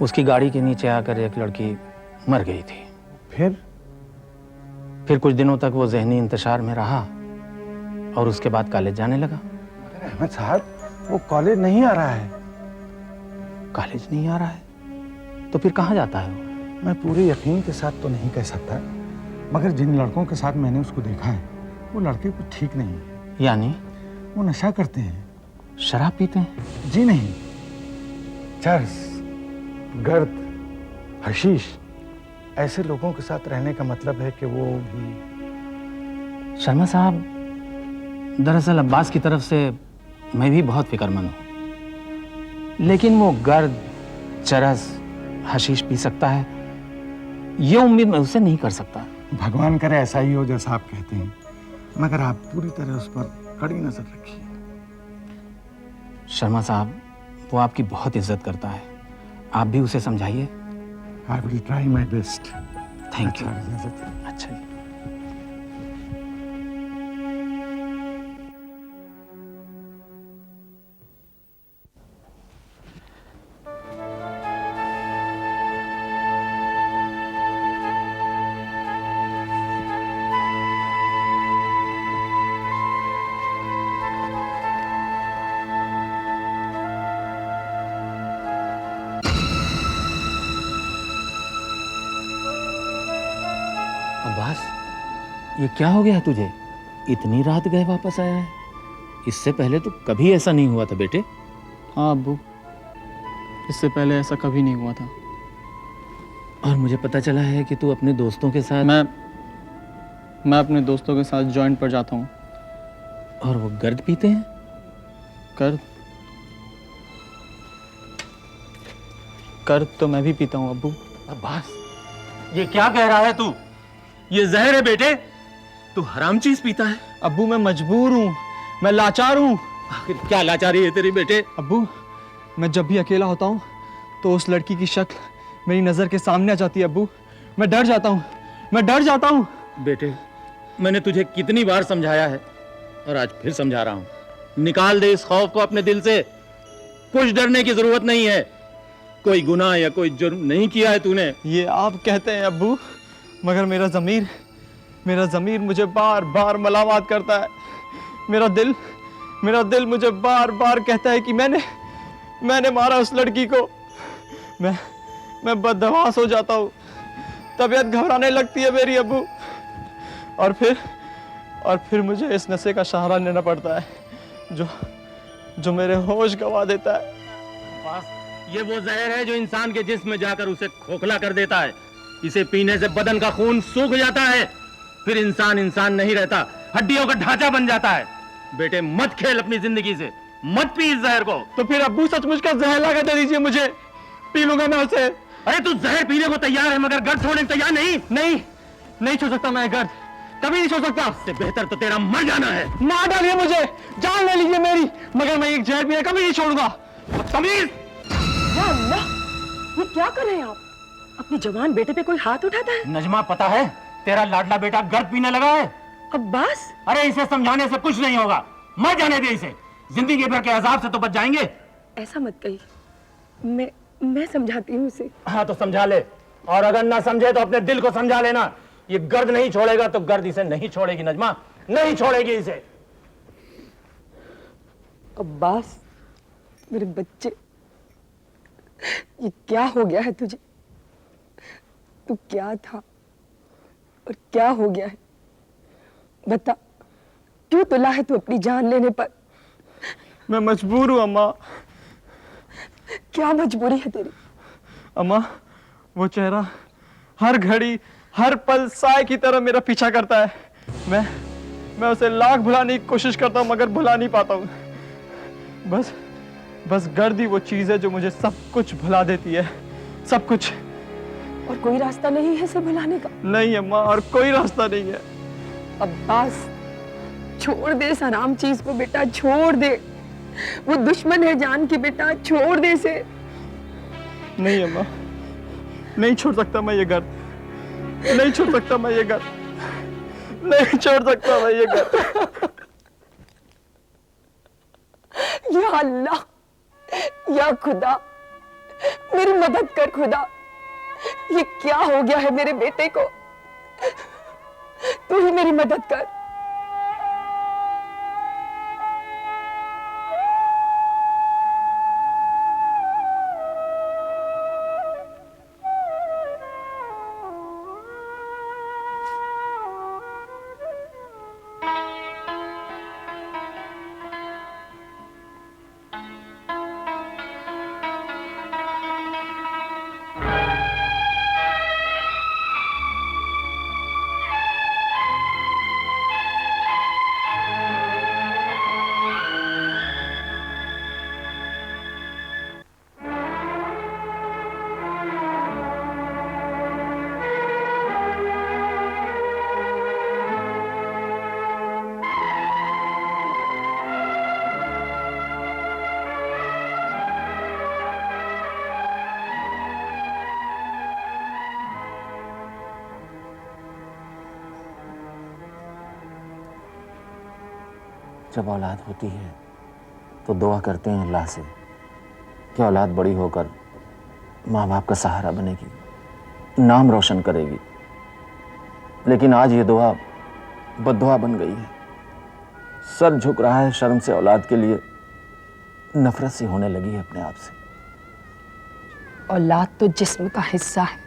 उसकी गाड़ी के नीचे आकर एक लड़की मर गई थी। फिर कुछ दिनों तक वो ज़हनी इंतशार में रहा और उसके बाद कॉलेज जाने लगा। मगर अहमद साहब, वो कॉलेज नहीं आ रहा है। कॉलेज नहीं आ रहा है तो फिर कहाँ जाता है वो? मैं पूरे यकीन के साथ तो नहीं कह सकता, मगर जिन लड़कों के साथ मैंने उसको देखा है वो लड़के कुछ ठीक नहीं है। यानी वो नशा करते हैं। शराब पीते हैं? जी नहीं, चर्स, गर्द, हशीश, ऐसे लोगों के साथ रहने का मतलब है कि वो भी। शर्मा साहब, दरअसल अब्बास की तरफ से मैं भी बहुत फिक्रमंद हूँ, लेकिन वो गर्द, चरस, हशीश पी सकता है ये उम्मीद मैं उससे नहीं कर सकता। भगवान करे ऐसा ही हो जैसा आप कहते हैं, मगर आप पूरी तरह उस पर कड़ी नजर रखिए। शर्मा साहब, वो आपकी बहुत इज्जत करता है, आप भी उसे समझाइए। I will try my best. Thank you. अच्छा जी। अब्बास, ये क्या हो गया तुझे? इतनी रात गए वापस आया है? इससे पहले तो कभी ऐसा नहीं हुआ था बेटे। हाँ अब्बू, इससे पहले ऐसा कभी नहीं हुआ था। और मुझे पता चला है कि तू अपने दोस्तों के साथ। मैं अपने दोस्तों के साथ जॉइंट पर जाता हूँ। और वो गर्द पीते हैं? कर्द तो मैं भी पीता हूँ अब्बू। अब्बास, ये क्या कह रहा है तू? ये जहर है बेटे, तू हराम चीज पीता है। अब्बू मैं मजबूर हूँ, मैं लाचार हूँ। आखिर क्या लाचारी है तेरी बेटे? अब्बू, मैं जब भी अकेला होता हूँ तो उस लड़की की शक्ल मेरी नजर के सामने आ जाती है अब्बू। मैं डर जाता हूँ। बेटे, मैंने तुझे कितनी बार समझाया है और आज फिर समझा रहा हूँ, निकाल दे इस खौफ को अपने दिल से। कुछ डरने की जरूरत नहीं है, कोई गुनाह या कोई जुर्म नहीं किया है तूने। ये आप कहते हैं अब्बू, मगर मेरा ज़मीर मुझे बार बार मलामत करता है। मेरा दिल मुझे बार बार कहता है कि मैंने मारा उस लड़की को। मैं बदहवास हो जाता हूँ, तबीयत घबराने लगती है मेरी अब्बू। और फिर मुझे इस नशे का सहारा लेना पड़ता है जो मेरे होश गंवा देता है। ये वो जहर है जो इंसान के जिस्म में जाकर उसे खोखला कर देता है। इसे पीने से बदन का खून सूख जाता है, फिर इंसान नहीं रहता, हड्डियों का ढांचा बन जाता है। बेटे, मत खेल अपनी जिंदगी से, मत पी इस जहर को। तो फिर अब्बू सचमुच का जहर ला के दे दीजिए मुझे, पी लूंगा मैं उसे। अरे तू जहर पीने को तैयार है मगर गर्द छोड़ने को तैयार नहीं। नहीं छोड़ सकता मैं गर्द, कभी नहीं छोड़ सकता। इससे बेहतर तो तेरा मर जाना है। मार डालिए मुझे, जान ले लीजिए मेरी, मगर मैं एक जहर पीने कभी नहीं छोड़ूंगा। तमीज! या अल्लाह, ये क्या कर रहे हैं आप? अपनी जवान बेटे पे कोई हाथ उठाता है? नजमा, पता है तेरा लाडला बेटा गर्द पीने लगा है। अब्बास, अरे इसे समझाने से कुछ नहीं होगा, मर जाने दे इसे। जिंदगी भर के अजाब से तो बच जाएंगे। ऐसा मत कहिए, मैं समझाती हूँ उसे। हाँ तो समझा ले, और अगर ना समझे तो अपने दिल को समझा लेना। ये गर्द नहीं छोड़ेगा तो गर्द इसे नहीं छोड़ेगी नजमा, नहीं छोड़ेगी इसे। अब्बास, मेरे बच्चे, ये क्या हो गया है तुझे? तू क्या था और क्या हो गया है? बता, क्यों तुला है तू अपनी जान लेने पर? मैं मजबूर हूँ अम्मा। क्या मजबूरी है तेरी? अम्मा, वो चेहरा हर घड़ी हर पल साए की तरह मेरा पीछा करता है। मैं उसे लाख भुलाने की कोशिश करता हूँ मगर भुला नहीं पाता हूँ। बस गर्द ही वो चीज है जो मुझे सब कुछ भुला देती है, सब कुछ। और कोई रास्ता नहीं है इसे भुलाने का? नहीं अम्मा, और कोई रास्ता नहीं है। अब्बास, छोड़ दे इस हराम चीज को बेटा, छोड़ दे। वो दुश्मन है जान की बेटा, छोड़ दे इसे। नहीं अम्मा, नहीं छोड़ सकता मैं ये गर्द, नहीं छोड़ सकता मैं ये गर्द, नहीं छोड़ सकता मैं ये गर्द। या अल्लाह, या खुदा, मेरी मदद कर खुदा। ये क्या हो गया है मेरे बेटे को? तू ही मेरी मदद कर। जब औलाद होती है तो दुआ करते हैं अल्लाह से कि औलाद बड़ी होकर माँ बाप का सहारा बनेगी, नाम रोशन करेगी। लेकिन आज ये दुआ बद्दुआ बन गई है। सर झुक रहा है शर्म से, औलाद के लिए नफरत सी होने लगी है अपने आप से। औलाद तो जिस्म का हिस्सा है।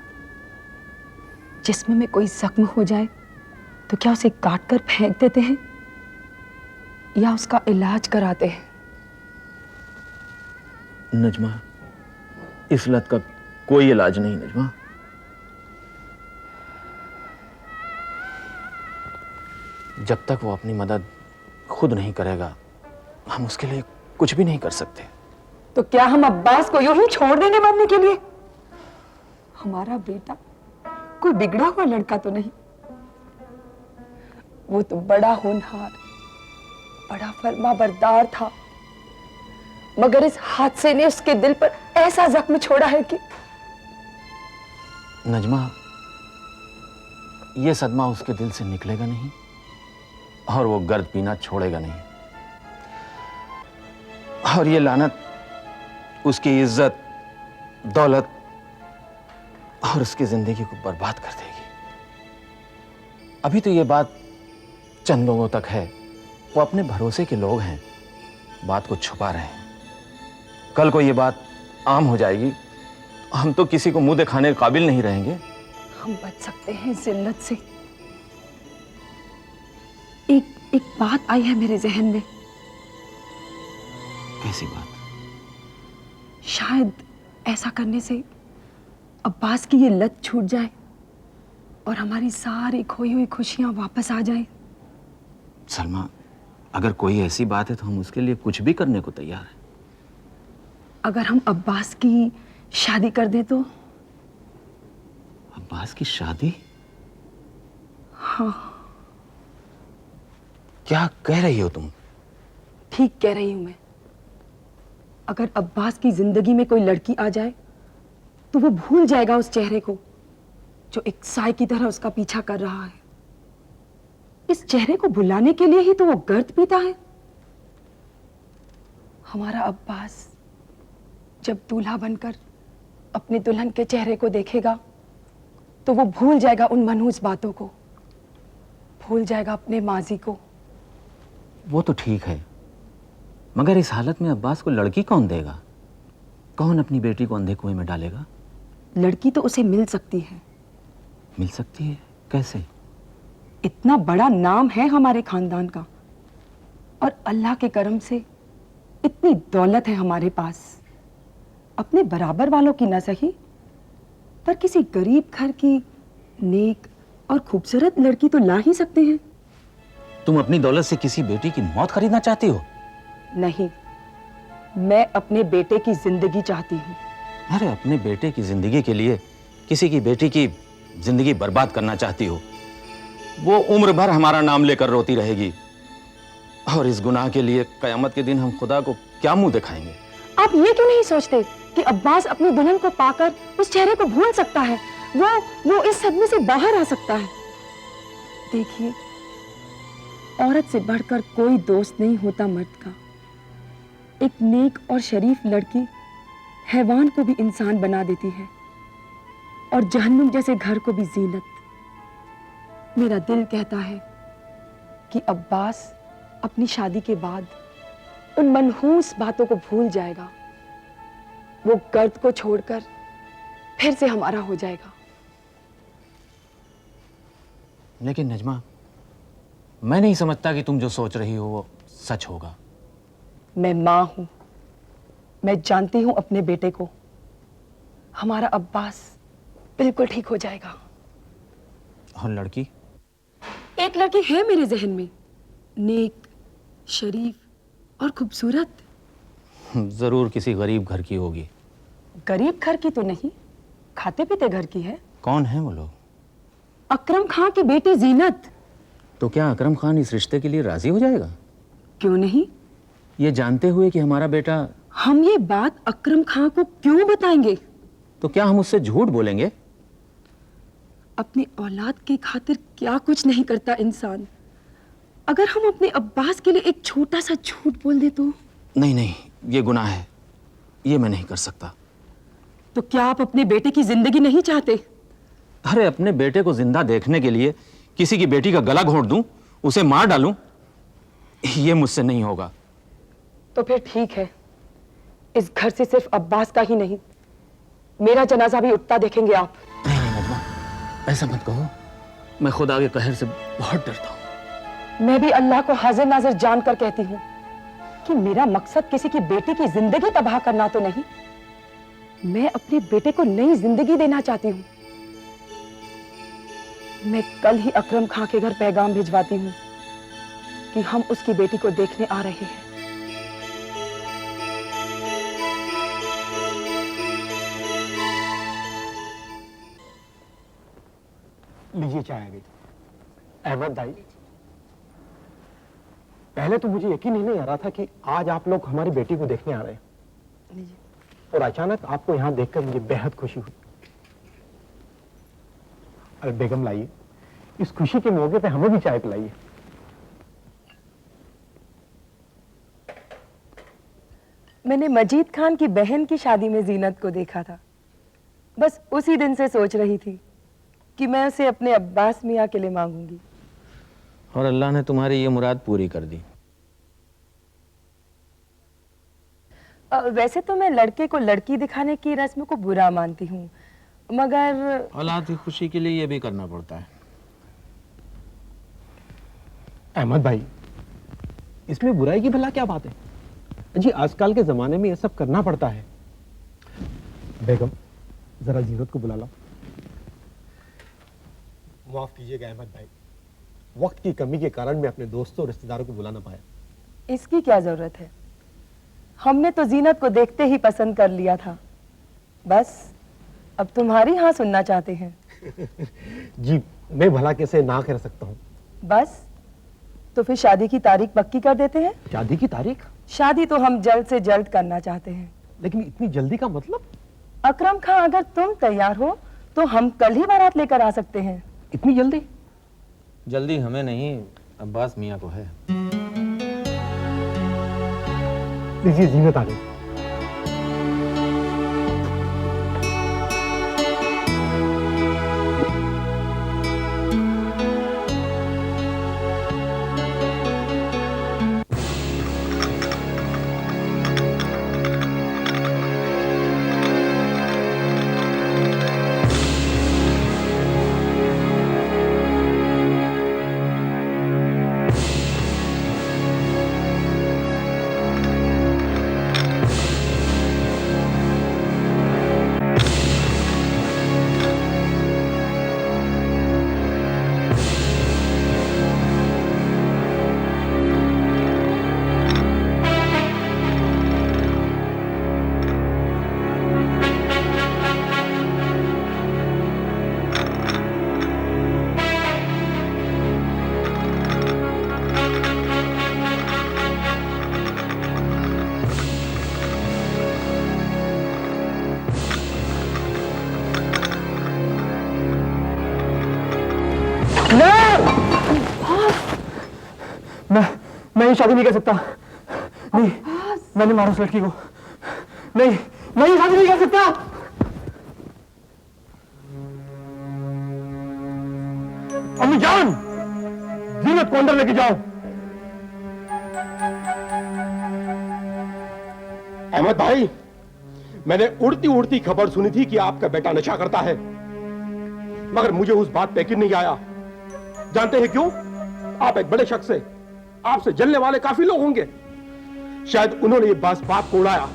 जिस्म में कोई जख्म हो जाए तो क्या उसे काट कर फेंक देते हैं या उसका इलाज कराते हैं? नजमा, इस लत का कोई इलाज नहीं नजमा। जब तक वो अपनी मदद खुद नहीं करेगा हम उसके लिए कुछ भी नहीं कर सकते। तो क्या हम अब्बास को यूं ही छोड़ देंगे मरने के लिए? हमारा बेटा कोई बिगड़ा हुआ लड़का तो नहीं। वो तो बड़ा होनहार, बड़ा फर्माबरदार था, मगर इस हादसे ने उसके दिल पर ऐसा जख्म छोड़ा है कि नजमा, ये सदमा उसके दिल से निकलेगा नहीं और वो गर्द पीना छोड़ेगा नहीं। और ये लानत उसकी इज्जत, दौलत और उसकी जिंदगी को बर्बाद कर देगी। अभी तो ये बात चंद लोगों तक है, वो अपने भरोसे के लोग हैं, बात को छुपा रहे हैं। कल को ये बात आम हो जाएगी, हम तो किसी को मुंह दिखाने के काबिल नहीं रहेंगे। हम बच सकते हैं जिल्लत से। एक बात आई है मेरे जहन में। कैसी बात? शायद ऐसा करने से अब्बास की ये लत छूट जाए और हमारी सारी खोई हुई खुशियां वापस आ जाएं। सलमा, अगर कोई ऐसी बात है तो हम उसके लिए कुछ भी करने को तैयार हैं। अगर हम अब्बास की शादी कर दें तो? अब्बास की शादी? हाँ। क्या कह रही हो तुम? ठीक कह रही हूं मैं। अगर अब्बास की जिंदगी में कोई लड़की आ जाए तो वो भूल जाएगा उस चेहरे को जो एक साए की तरह उसका पीछा कर रहा है। इस चेहरे को भुलाने के लिए ही तो वो गर्द पीता है। हमारा अब्बास जब दूल्हा बनकर अपने दुल्हन के चेहरे को देखेगा तो वो भूल जाएगा उन मनहूस बातों को, भूल जाएगा अपने माजी को। वो तो ठीक है, मगर इस हालत में अब्बास को लड़की कौन देगा? कौन अपनी बेटी को अंधे कुएं में डालेगा? लड़की तो उसे मिल सकती है। मिल सकती है? कैसे? इतना बड़ा नाम है हमारे खानदान का और अल्लाह के करम से इतनी दौलत है हमारे पास। अपने बराबर वालों की न सही पर किसी गरीब घर की नेक और खूबसूरत लड़की तो ला ही सकते हैं। तुम अपनी दौलत से किसी बेटी की मौत खरीदना चाहती हो? नहीं, मैं अपने बेटे की जिंदगी चाहती हूँ। अरे अपने बेटे की जिंदगी के लिए किसी की बेटी की जिंदगी बर्बाद करना चाहती हो? वो उम्र भर हमारा नाम लेकर रोती रहेगी और इस गुनाह के लिए कयामत के दिन हम खुदा को क्या मुंह दिखाएंगे? आप ये क्यों नहीं सोचते कि अब्बास अपनी दुल्हन को पाकर उस चेहरे को भूल सकता है, वो इस सदमे से बाहर आ सकता है। देखिए, औरत से बढ़कर कोई दोस्त नहीं होता मर्द का। एक नेक और शरीफ लड़की हैवान को भी इंसान बना देती है और जहन्नुम जैसे घर को भी जीनत। मेरा दिल कहता है कि अब्बास अपनी शादी के बाद उन मनहूस बातों को भूल जाएगा, वो गर्द को छोड़कर फिर से हमारा हो जाएगा। लेकिन नजमा, मैं नहीं समझता कि तुम जो सोच रही हो वो सच होगा। मैं मां हूं, मैं जानती हूं अपने बेटे को। हमारा अब्बास बिल्कुल ठीक हो जाएगा। और लड़की? एक लड़की है मेरे जहन में, नेक, शरीफ और खूबसूरत। जरूर किसी गरीब घर की होगी। गरीब घर की तो नहीं, खाते पीते घर की है। कौन है वो लोग? अकरम खां की बेटी जीनत। तो क्या अकरम खान इस रिश्ते के लिए राजी हो जाएगा? क्यों नहीं? ये जानते हुए कि हमारा बेटा। हम ये बात अकरम खां को क्यों बताएंगे? तो क्या हम उससे झूठ बोलेंगे? अपनी औलाद की खातिर क्या कुछ नहीं करता इंसान। अगर हम अपने अब्बास के लिए एक छोटा सा झूठ बोल दे तो? नहीं नहीं, ये गुनाह है, ये मैं नहीं कर सकता। तो क्या आप अपने बेटे की जिंदगी नहीं चाहते? अरे अपने बेटे को जिंदा देखने के लिए किसी की बेटी का गला घोंट दूं, उसे मार डालूं, ये मुझसे नहीं होगा। तो फिर ठीक है, इस घर से सिर्फ अब्बास का ही नहीं, मेरा जनाजा भी उठता देखेंगे आप। नहीं नहीं नजमा, ऐसा मत कहो, मैं खुदा के कहर से बहुत डरता हूं। मैं भी अल्लाह को हाजिर नाजिर जानकर कहती हूँ कि मेरा मकसद किसी की बेटी की जिंदगी तबाह करना तो नहीं, मैं अपने बेटे को नई जिंदगी देना चाहती हूँ। मैं कल ही अकरम खां के घर पैगाम भिजवाती हूँ कि हम उसकी बेटी को देखने आ रहे हैं। लीजिए चाय आ गई। अहमद भाई, पहले तो मुझे यकीन ही नहीं आ रहा था कि आज आप लोग हमारी बेटी को देखने आ रहे हैं, और अचानक आपको यहाँ देखकर मुझे बेहद खुशी हुई। अरे बेगम लाइए, इस खुशी के मौके पे हमें भी चाय पिलाइए। मैंने मजीद खान की बहन की शादी में जीनत को देखा था। बस उसी दिन से सोच रही थी कि मैं उसे अपने अब्बास मियाँ के लिए मांगूंगी। और अल्लाह ने तुम्हारी ये मुराद पूरी कर दी। वैसे तो मैं लड़के को लड़की दिखाने की रस्म को बुरा मानती हूँ, मगर औलाद की खुशी के लिए ये भी करना पड़ता है। अहमद भाई, इसमें बुराई की भला क्या बात है जी? आजकल के जमाने में ये सब करना पड़ता है। बेगम, जरा जीनत को बुला लो। माफ कीजिएगा अहमद भाई, वक्त की कमी के कारण मैं अपने दोस्तों और रिश्तेदारों को बुला ना पाया। इसकी क्या जरूरत है? हमने तो जीनत को देखते ही पसंद कर लिया था। बस अब तुम्हारी हाँ सुनना चाहते हैं। जी, मैं भला कैसे ना कर सकता हूँ। बस तो फिर शादी की तारीख पक्की कर देते हैं। शादी की तारीख? शादी तो हम जल्द से जल्द करना चाहते हैं। लेकिन इतनी जल्दी का मतलब? अकरम खां, अगर तुम तैयार हो तो हम कल ही बारात लेकर आ सकते हैं। इतनी जल्दी? जल्दी हमें नहीं, अब्बास मियाँ को है। लीजिए, जीनत आ गई। मैं ये शादी नहीं कर सकता। नहीं, मैंने मारा उस लड़की को। नहीं, मैं ये शादी नहीं कर सकता। अम्मी जान, जीनत को अंदर लेके जाओ। अहमद भाई, मैंने उड़ती उड़ती खबर सुनी थी कि आपका बेटा नशा करता है, मगर मुझे उस बात पे यकीन नहीं आया। जानते हैं क्यों? आप एक बड़े शख्स हैं, आपसे जलने वाले काफी लोग होंगे, शायद उन्होंने ये बात को उड़ाया,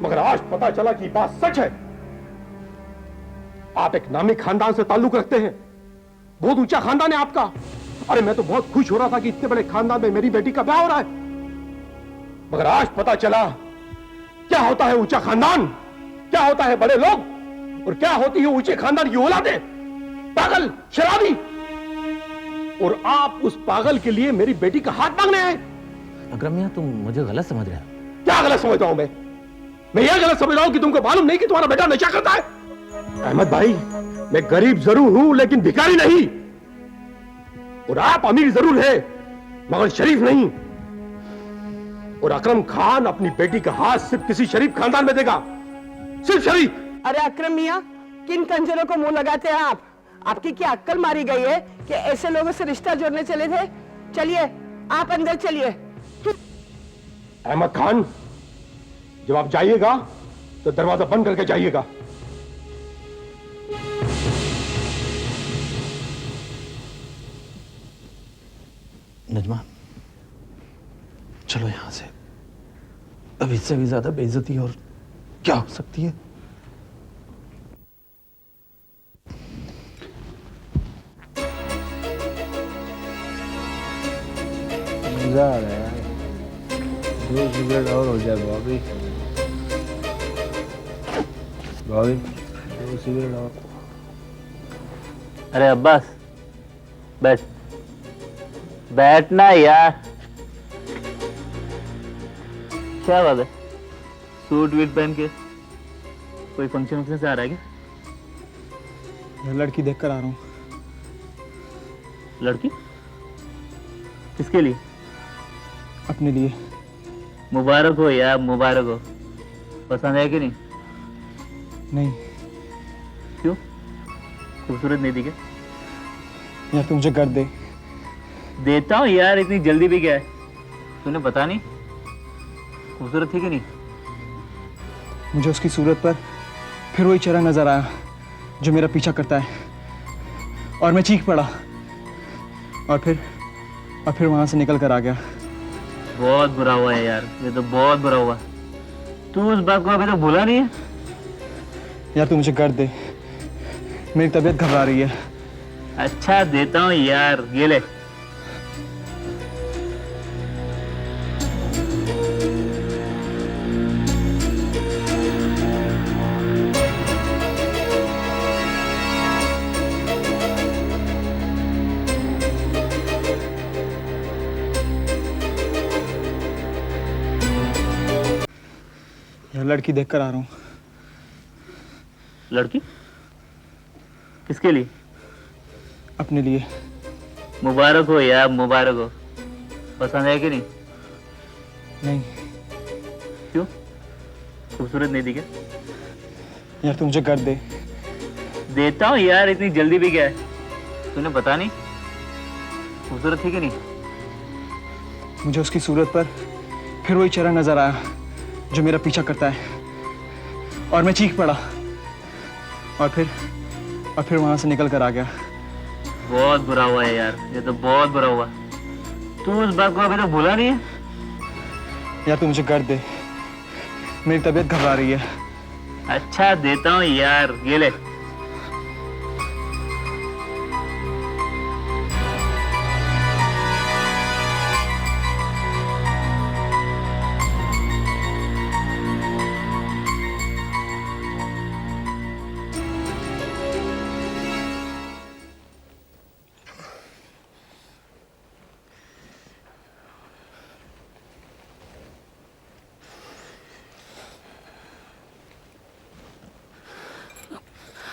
मगर आज पता चला कि बात सच है। आप एक नामी खानदान से ताल्लुक रखते हैं, बहुत ऊंचा खानदान है आपका। अरे मैं तो बहुत खुश हो रहा था कि इतने बड़े खानदान में मेरी बेटी का ब्याह हो रहा है, मगर आज पता चला क्या होता है ऊंचा खानदान, क्या होता है बड़े लोग, और क्या होती है ऊंचे खानदान की औलादें, पागल, शराबी। और आप उस पागल के लिए मेरी बेटी का हाथ मांगने आए। अकरम मियां, तुम मुझे गलत समझ रहे हो। क्या गलत समझ रहा हूं मैं यह गलत समझ रहा हूं कि तुमको मालूम नहीं कि तुम्हारा बेटा नशा करता है। अहमद भाई, मैं गरीब जरूर हूं लेकिन भिखारी नहीं, और आप अमीर जरूर है मगर शरीफ नहीं। और अकरम खान अपनी बेटी का हाथ सिर्फ किसी शरीफ खानदान में देगा, सिर्फ शरीफ। अरे अकरम मियाँ, किन कंजरों को मुंह लगाते हैं आप? आपकी क्या अक्ल मारी गई है कि ऐसे लोगों से रिश्ता जोड़ने चले थे? चलिए, आप अंदर चलिए। अहमद खान, जब आप जाइएगा तो दरवाजा बंद करके जाइएगा। नजमा, चलो यहां से। अब इससे भी ज्यादा बेइज्जती और क्या हो सकती है? मजा आ रहा है यार, 2 सिगरेट और हो जाए भाभी। भाभी 2 सिगरेट और। अरे अब्बास, बैठ, बैठना यार। क्या बात है, सूट वीट पहन के कोई फंक्शन से आ रहा है क्या? मैं लड़की देखकर आ रहा हूँ। लड़की? किसके लिए? अपने लिए। मुबारक हो यार, मुबारक हो। पसंद है कि नहीं? नहीं। क्यों? खूबसूरत नहीं थी क्या? यार तू मुझे कर दे। देता हूँ यार, इतनी जल्दी भी क्या है? तूने पता नहीं खूबसूरत थी कि नहीं? मुझे उसकी सूरत पर फिर वही चेहरा नजर आया जो मेरा पीछा करता है, और मैं चीख पड़ा, और फिर वहां से निकल कर आ गया। बहुत बुरा हुआ है यार, ये तो बहुत बुरा हुआ। तू उस बात को अभी तक भूला नहीं है? यार तू मुझे कर दे, मेरी तबीयत घबरा रही है। अच्छा देता हूँ यार, ये ले। यार लड़की देखकर आ रहा हूँ। लड़की? किसके लिए? अपने लिए। मुबारक हो यार, मुबारक हो। पसंद है कि नहीं? नहीं। क्यों? खूबसूरत नहीं थी क्या? यार तू मुझे कर दे। देता हूँ यार, इतनी जल्दी भी क्या है? तूने पता नहीं खूबसूरत थी कि नहीं? मुझे उसकी सूरत पर फिर वही चेहरा नजर आया जो मेरा पीछा करता है, और मैं चीख पड़ा, और फिर वहां से निकल कर आ गया। बहुत बुरा हुआ है यार, ये तो बहुत बुरा हुआ। तू उस बात को अभी तक भूला नहीं है? यार तू मुझे कर दे, मेरी तबीयत घबरा रही है। अच्छा देता हूँ यार, ये ले।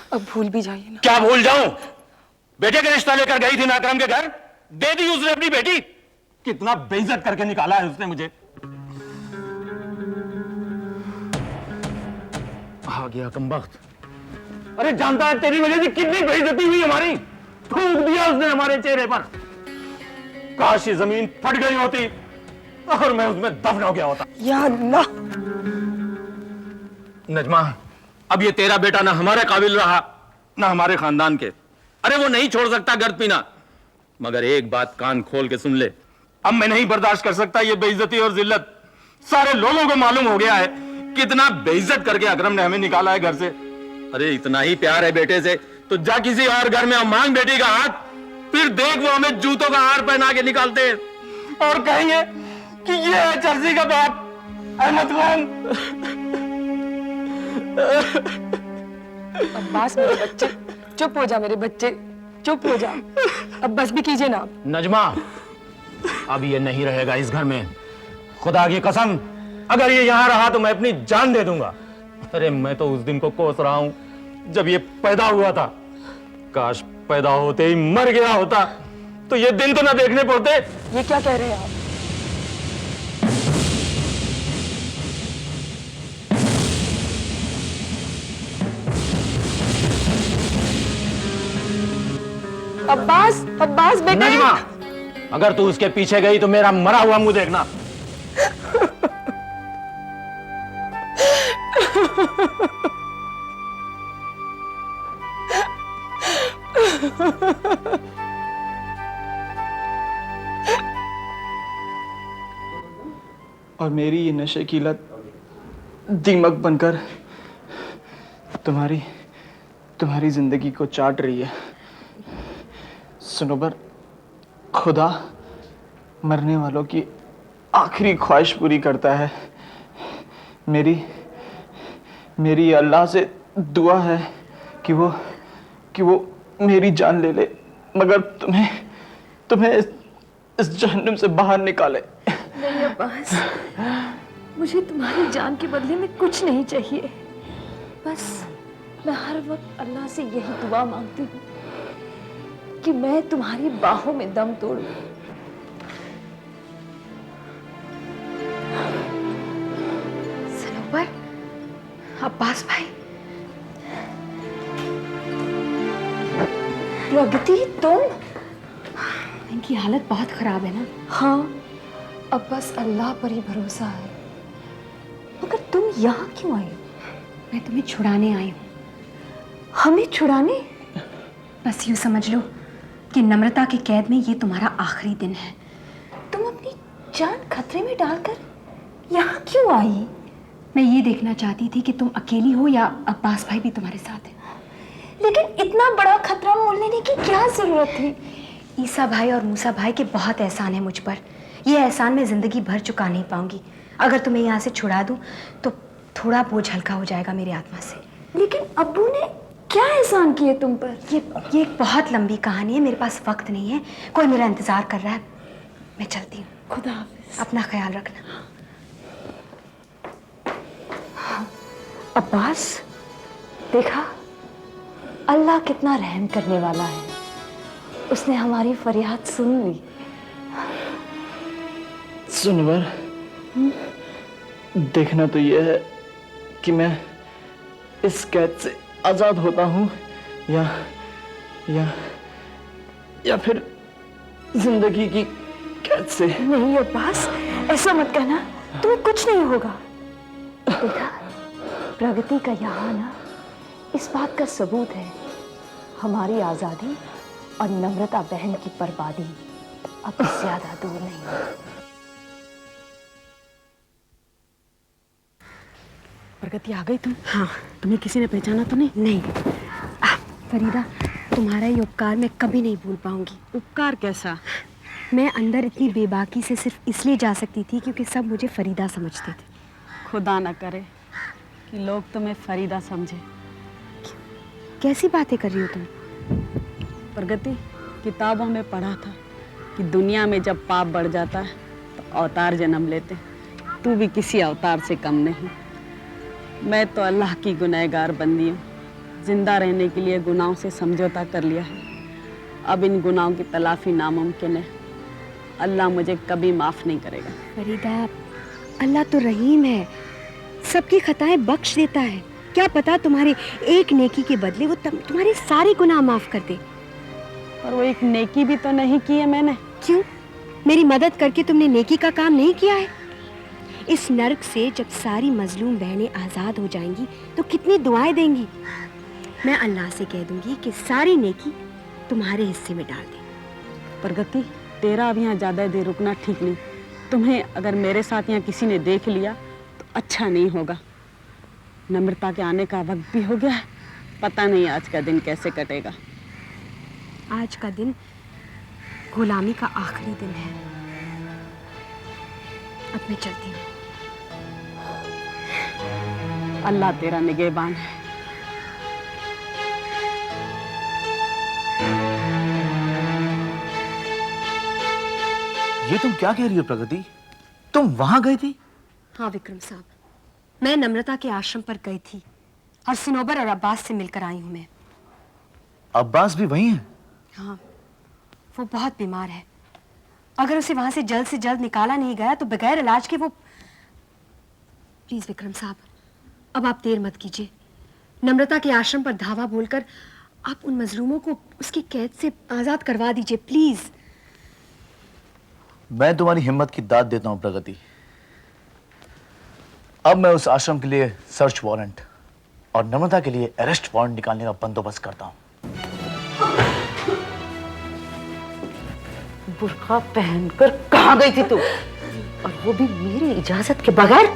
अब भूल भी जाइए ना। क्या भूल जाऊं? बेटे का रिश्ता लेकर गई थी ना अकरम के घर, दे दी उसने अपनी बेटी। कितना बेइज्जत करके निकाला है उसने मुझे। गया कमबख्त। अरे जानता है तेरी वजह से कितनी बेइज्जती हुई हमारी। थूक दिया उसने हमारे चेहरे पर। काश ये जमीन फट गई होती और मैं उसमें दफन हो गया होता। या अल्लाह, नजमा, अब ये तेरा बेटा ना हमारे काबिल रहा ना हमारे खानदान के। अरे वो नहीं छोड़ सकता गर्द पीना, मगर एक बात कान खोल के सुन ले, अब मैं नहीं बर्दाश्त कर सकता ये बेइज्जती और जिल्लत। सारे लोगों को मालूम हो गया है कितना बेइज्जत करके अकरम ने हमें निकाला है घर से। अरे इतना ही प्यार है बेटे से तो जा किसी और घर में और मांग बेटी का हाथ, फिर देख वो हमें जूतों का हार पहना के निकालते हैं और कहेंगे कि ये है चर्सी का बाप अहमद खान। अब्बास मेरे बच्चे, चुप हो जा मेरे बच्चे, चुप हो जा। अब बस भी कीजिए ना। नजमा, अब ये नहीं रहेगा इस घर में। खुदा की कसम, अगर ये यहां रहा तो मैं अपनी जान दे दूंगा। अरे मैं तो उस दिन को कोस रहा हूं जब ये पैदा हुआ था। काश पैदा होते ही मर गया होता तो ये दिन तो ना देखने पड़ते। ये क्या कह रहे हैं आप? अब्बास, अब्बास बेटे। नजमा, अगर तू उसके पीछे गई तो मेरा मरा हुआ मुंह देखना। और मेरी ये नशे की लत दीमक बनकर तुम्हारी जिंदगी को चाट रही है। सुनोबर, खुदा मरने वालों की आखिरी ख्वाहिश पूरी करता है। मेरी अल्लाह से दुआ है कि वो मेरी जान ले ले, मगर तुम्हें इस जहन्नुम से बाहर निकाले। नहीं अब्बास, मुझे तुम्हारी जान के बदले में कुछ नहीं चाहिए। बस मैं हर वक्त अल्लाह से यही दुआ मांगती हूँ कि मैं तुम्हारी बाहों में दम तोड़ूं। सनोबर, अब्बास भाई, प्रगति, तुम? इनकी हालत बहुत खराब है ना? हाँ, अब बस अल्लाह पर ही भरोसा है। मगर तुम यहाँ क्यों आई हो? मैं तुम्हें छुड़ाने आई हूँ। हमें छुड़ाने? बस यूँ समझ लो कि नम्रता के कैद में ये तुम्हारा आखिरी दिन है। तुम अपनी जान खतरे में डालकर यहाँ क्यों आई? मैं ये देखना चाहती थी कि तुम अकेली हो या अब्बास भाई भी तुम्हारे साथ है। लेकिन इतना बड़ा खतरा मोल लेने की क्या जरूरत थी? ईसा भाई और मूसा भाई के बहुत एहसान है मुझ पर। ये एहसान मैं जिंदगी भर चुका नहीं पाऊंगी। अगर तुम्हें यहाँ से छुड़ा दूं तो थोड़ा बोझ हल्का हो जाएगा मेरी आत्मा से। लेकिन अब्बू ने क्या एहसान किए तुम पर? ये एक बहुत लंबी कहानी है, मेरे पास वक्त नहीं है। कोई मेरा इंतजार कर रहा है, मैं चलती हूँ। खुदा हाफिज। अपना ख्याल रखना। अब्बास, देखा अल्लाह कितना रहम करने वाला है। उसने हमारी फरियाद सुन ली। सुनवर, देखना तो यह है कि मैं इस कैद से आजाद होता हूँ या फिर जिंदगी की कैद से। नहीं अब्बास, ऐसा मत कहना, तुम्हें कुछ नहीं होगा। देखा, प्रगति का यहाँ आना इस बात का सबूत है। हमारी आजादी और नम्रता बहन की बर्बादी अब ज्यादा दूर नहीं है। प्रगति, आ गई तुम? हाँ। तुम्हें किसी ने पहचाना तो नहीं? नहीं। फरीदा, तुम्हारा ये उपकार मैं कभी नहीं भूल पाऊंगी। उपकार कैसा? मैं अंदर इतनी बेबाकी से सिर्फ इसलिए जा सकती थी क्योंकि सब मुझे फरीदा समझते थे। खुदा ना करे कि लोग तुम्हें फरीदा समझे। कैसी बातें कर रही हो तुम? प्रगति, किताबों में पढ़ा था कि दुनिया में जब पाप बढ़ जाता है तो अवतार जन्म लेते हैं। तू भी किसी अवतार से कम नहीं। मैं तो अल्लाह की गुनहगार बंदी हूँ। जिंदा रहने के लिए गुनाहों से समझौता कर लिया है। अब इन गुनाहों की तलाफी नामुमकिन है। अल्लाह मुझे कभी माफ़ नहीं करेगा। फरीदा, अल्लाह तो रहीम है, सबकी खताएं बख्श देता है। क्या पता तुम्हारे एक नेकी के बदले वो तुम्हारे सारे गुनाह माफ कर दे। पर वो एक नेकी भी तो नहीं की है मैंने। क्यों? मेरी मदद करके तुमने नेकी का काम नहीं किया है? इस नर्क से जब सारी मजलूम बहनें आजाद हो जाएंगी तो कितनी दुआएं देंगी। मैं अल्लाह से कह दूंगी कि सारी नेकी तुम्हारे हिस्से में डाल दे। प्रगति, तेरा अब यहाँ ज्यादा देर रुकना ठीक नहीं। तुम्हें अगर मेरे साथ यहाँ किसी ने देख लिया तो अच्छा नहीं होगा। नम्रता के आने का वक्त भी हो गया है। पता नहीं आज का दिन कैसे कटेगा। आज का दिन गुलामी का आखिरी दिन है। अब मैं चलती हूँ। अल्लाह तेरा निगहबान है। ये तुम क्या कह रही हो प्रगति? तुम वहां गई थी? हाँ विक्रम साहब, मैं नम्रता के आश्रम पर गई थी और सनोबर और अब्बास से मिलकर आई हूँ मैं। अब्बास भी वहीं है? हाँ, वो बहुत बीमार है। अगर उसे वहां से जल्द निकाला नहीं गया तो बगैर इलाज के वो... प्लीज विक्रम साहब, अब आप देर मत कीजिए। नम्रता के आश्रम पर धावा बोलकर आप उन मजलूमों को उसकी कैद से आजाद करवा दीजिए, प्लीज। मैं तुम्हारी हिम्मत की दाद देता हूं प्रगति। अब मैं उस आश्रम के लिए सर्च वारंट और नम्रता के लिए अरेस्ट वारंट निकालने का बंदोबस्त करता हूं। बुर्का पहनकर कहां गई थी तू? और वो भी मेरी इजाजत के बगैर?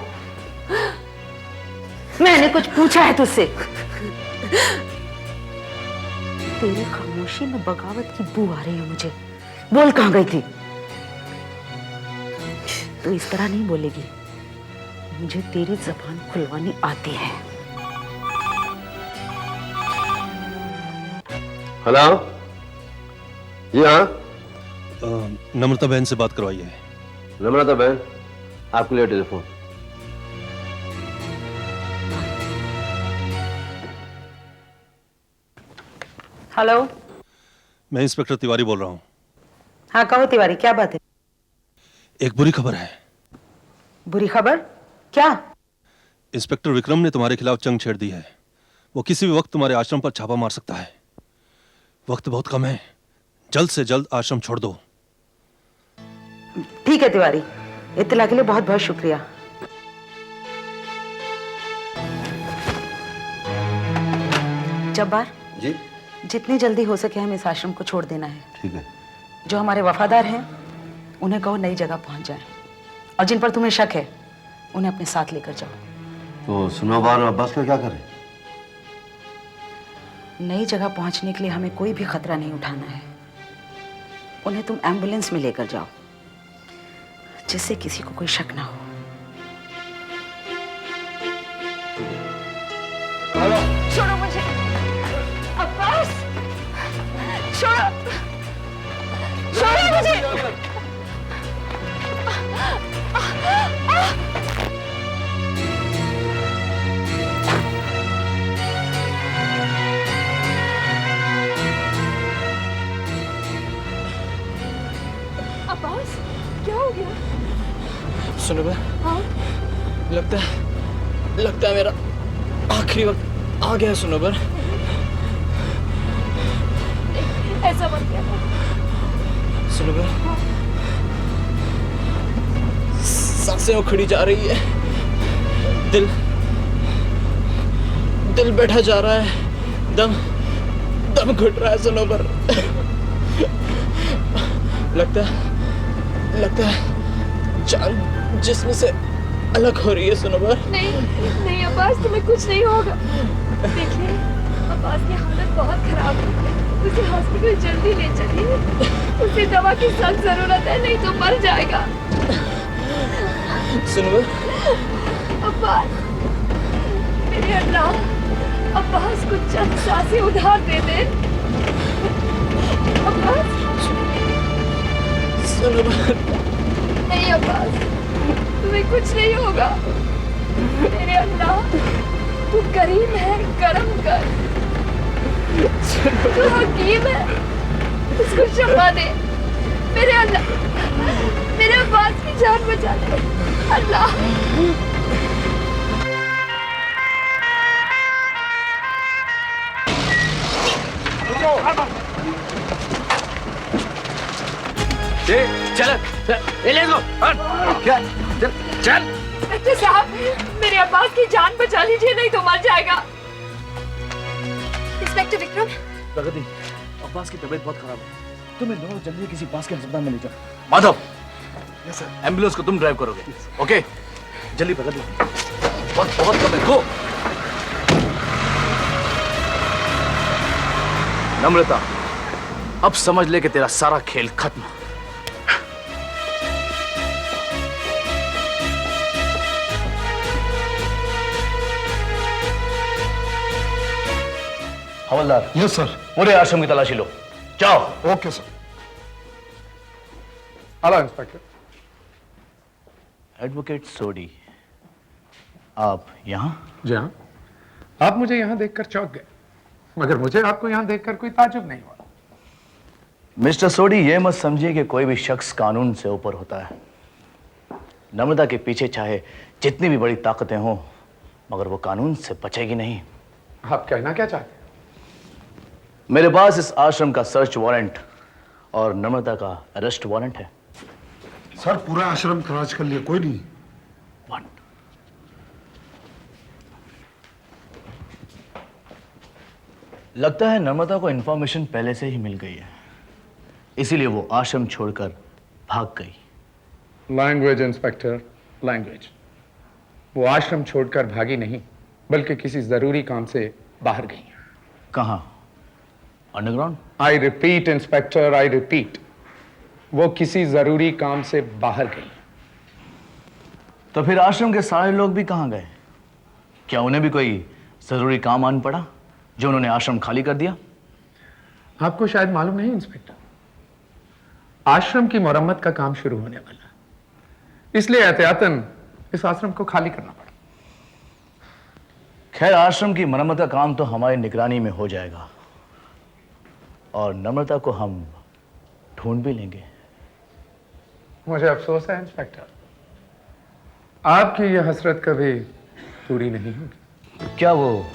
मैंने कुछ पूछा है तुझसे? तेरी खामोशी में बगावत की बू आ रही है मुझे। बोल कहां गई थी? तू इस तरह नहीं बोलेगी। मुझे तेरी जबान खुलवानी आती है। हेलो, जी हाँ। नम्रता बहन से बात करवाइए। नम्रता बहन, आपके लिए टेलीफोन। हेलो, मैं इंस्पेक्टर तिवारी बोल रहा हूँ। हाँ कहो तिवारी, क्या बात है? एक बुरी खबर है। बुरी खबर? क्या? इंस्पेक्टर विक्रम ने तुम्हारे खिलाफ जंग छेड़ दी है। वो किसी भी वक्त तुम्हारे आश्रम पर छापा मार सकता है। वक्त बहुत कम है, जल्द से जल्द आश्रम छोड़ दो। ठीक है तिवारी, इत्तला के लिए बहुत बहुत शुक्रिया। जब्बार जी, जितनी जल्दी हो सके हमें इस आश्रम को छोड़ देना है। ठीक है। जो हमारे वफादार हैं उन्हें कहो नई जगह पहुंच जाए, और जिन पर तुम्हें शक है उन्हें अपने साथ लेकर जाओ। तो सनोबर और अब्बास का क्या करें? नई जगह पहुंचने के लिए हमें कोई भी खतरा नहीं उठाना है। उन्हें तुम एम्बुलेंस में लेकर जाओ, जिससे किसी को कोई शक ना हो। छोड़ो मुझे अब्बास, छोड़ो, छोड़ो मुझे। अब्बास, क्या हो गया? सुनो बे, हाँ? लगता है मेरा आखिरी वक्त आ गया। सुनो बर, ऐसा मत कहना। सुनो बर, सांसें उखड़ी जा रही है, दिल बैठा जा रहा है, दम घुट रहा है। सुनो बर, लगता है जान जिस्म से अलग हो रही है। सुनो बर। नहीं अब्बास, तुम्हें कुछ नहीं होगा। देखिए, अब्बास की हालत बहुत खराब है, उसे हॉस्पिटल जल्दी ले चलिए। उसे दवा की सख्त जरूरत है, नहीं तो मर जाएगा। सुनो अब्बास, मेरे अल्लाह, अब्बास को चंद सांसें उधार दे दे। अब्बास, सुनो नहीं अब्बास, तुम्हें कुछ नहीं होगा। मेरे अल्लाह, तू करीम है, करम कर। तू हकीम है, उसको शफा दे। मेरे अल्लाह, मेरे अब्बास की जान बचा ले अल्लाह। चल ले लो क्या चल चल। डॉक्टर साहब, मेरे अब्बास की जान बचा लीजिए, नहीं तो मर जाएगा। इंस्पेक्टर विक्रम, प्रगति, अब्बास की तबीयत बहुत खराब है, तुम्हें दोनों जल्दी किसी पास के अस्पताल में ले जाओ। माधव, यस सर, एम्बुलेंस को तुम ड्राइव करोगे, ओके? जल्दी प्रगति, बहुत बहुत कम है, गो। नम्रता, अब समझ ले कि तेरा सारा खेल खत्म। हवलदार, यस सर। पूरे आश्रम की तलाशी लो, जाओ। Okay sir. Hello inspector. Advocate Sodhi, आप यहाँ? जी हाँ, आप मुझे यहाँ देखकर चौंक गए, मगर मुझे आपको यहाँ देखकर कोई ताजुब नहीं हुआ। मिस्टर सोडी, ये मत समझिए कि कोई भी शख्स कानून से ऊपर होता है। नम्रता के पीछे चाहे जितनी भी बड़ी ताकतें हों, मगर वो कानून से बचेगी नहीं। आप कहना क्या चाहते हैं? मेरे पास इस आश्रम का सर्च वारंट और नम्रता का अरेस्ट वारंट है। सर, पूरा आश्रम खराज कर लिया, कोई नहीं। लगता है नम्रता को इंफॉर्मेशन पहले से ही मिल गई है, इसीलिए वो आश्रम छोड़कर भाग गई। Language inspector, language. वो आश्रम छोड़कर भागी नहीं, बल्कि किसी जरूरी काम से बाहर गई। कहां? Underground? I repeat inspector, I repeat, वो किसी जरूरी काम से बाहर गई। तो फिर आश्रम के सारे लोग भी कहां गए? क्या उन्हें भी कोई जरूरी काम आन पड़ा जो उन्होंने आश्रम खाली कर दिया? आपको शायद मालूम नहीं इंस्पेक्टर, आश्रम की मरम्मत का काम शुरू होने वाला, इसलिए एहतियातन इस आश्रम को खाली करना पड़ा। खैर, आश्रम की मरम्मत का काम तो हमारी निगरानी में हो जाएगा और नम्रता को हम ढूंढ भी लेंगे। मुझे अफसोस है इंस्पेक्टर, आपकी यह हसरत कभी पूरी नहीं होगी। क्या वो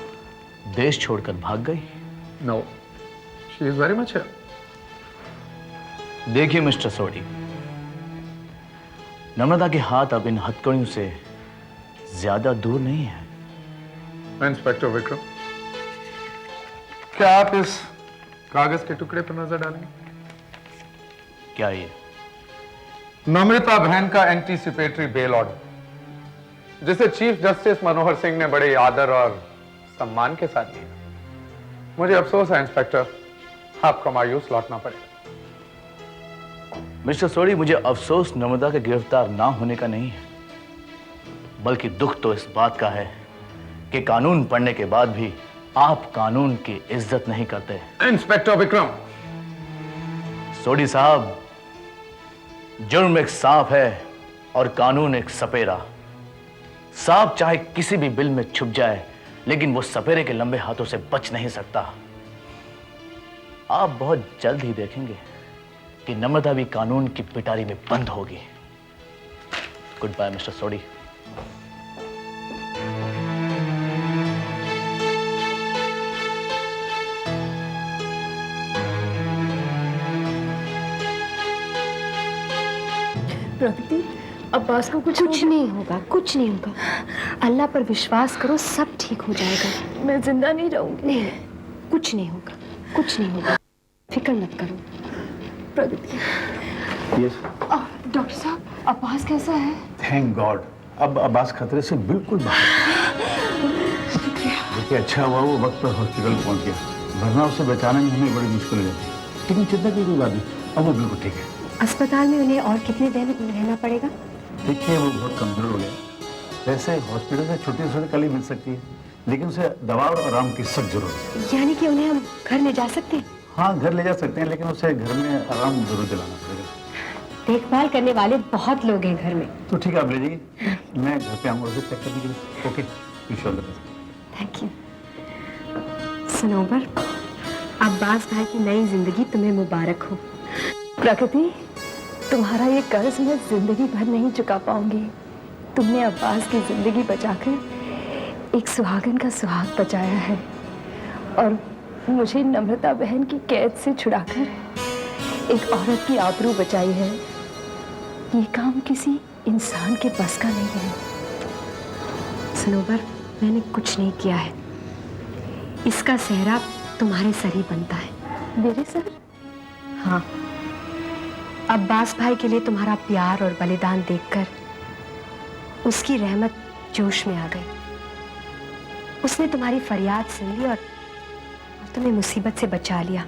देश छोड़कर भाग गई? No, she is very much here. देखिए मिस्टर सोडी, नम्रता के हाथ अब इन हथकड़ियों से ज्यादा दूर नहीं है। इंस्पेक्टर विक्रम, क्या आप इस कागज के टुकड़े पर नजर डालेंगे? क्या ये? नम्रता बहन का एंटीसिपेटरी बेल ऑर्डर, जिसे चीफ जस्टिस मनोहर सिंह ने बड़े आदर और सम्मान के साथ दिया। मुझे अफसोस है इंस्पेक्टर, आपको मायूस लौटना पड़ेगा। मिस्टर सोडी, मुझे अफसोस नम्रता के गिरफ्तार ना होने का नहीं है, बल्कि दुख तो इस बात का है कि कानून पढ़ने के बाद भी आप कानून की इज्जत नहीं करते। इंस्पेक्टर विक्रम। सोडी साहब, जुर्म एक सांप है और कानून एक सपेरा। सांप चाहे किसी भी बिल में छुप जाए, लेकिन वो सपेरे के लंबे हाथों से बच नहीं सकता। आप बहुत जल्द ही देखेंगे कि नम्रता भी कानून की पिटारी में बंद होगी। गुड बाय मिस्टर सोडी। प्रगति, अब्बास को कुछ नहीं होगा, कुछ नहीं होगा। अल्लाह पर विश्वास करो, सब ठीक हो जाएगा। मैं जिंदा नहीं रहूंगी। नहीं, कुछ नहीं होगा, कुछ नहीं होगा, फिक्र मत करो। प्रगति। यस डॉक्टर साहब, अब्बास कैसा है? थैंक गॉड, अब अब्बास खतरे से बिल्कुल बाहर। देखिए, अच्छा हुआ वो वक्त पर हॉस्पिटल पहुंच गया, वरना उसे बचाने में हमें बड़ी मुश्किल हो जाती। लेकिन चिंता की कोई बात नहीं, अब वो बिल्कुल ठीक है। अस्पताल में उन्हें और कितने दिन रहना पड़ेगा? देखिए, वो बहुत कमजोर हो गया। वैसे हॉस्पिटल से छुट्टी उसे कल ही मिल सकती है, लेकिन उसे दवा और आराम की सख्त जरूरत है। यानी कि उन्हें हम घर ले जा सकते हैं? हाँ, घर ले जा सकते हैं, लेकिन उसे घर में आराम जरूर दिलाना पड़ेगा। देखभाल करने वाले बहुत लोग हैं घर में। तो ठीक है, आप ले जाइए, मैं घर पे आऊँगा उसे चेक करने के लिए। ओके, इंशाल्लाह। Thank you. सनोबर, अब्बास भाई की नई जिंदगी तुम्हें मुबारक हो। प्रकृति, तुम्हारा ये कर्ज मैं जिंदगी भर नहीं चुका पाऊंगी। तुमने अब्बास की जिंदगी बचाकर एक सुहागन का सुहाग बचाया है, और मुझे नम्रता बहन की कैद से छुड़ाकर एक औरत की आबरू बचाई है, ये काम किसी इंसान के बस का नहीं है। सनोबर, मैंने कुछ नहीं किया है। इसका सेहरा तुम्हारे सर ही बनता है। मेरे सर? हाँ, अब्बास भाई के लिए तुम्हारा प्यार और बलिदान देखकर उसकी रहमत जोश में आ गई। उसने तुम्हारी फरियाद सुन ली और तुम्हें मुसीबत से बचा लिया।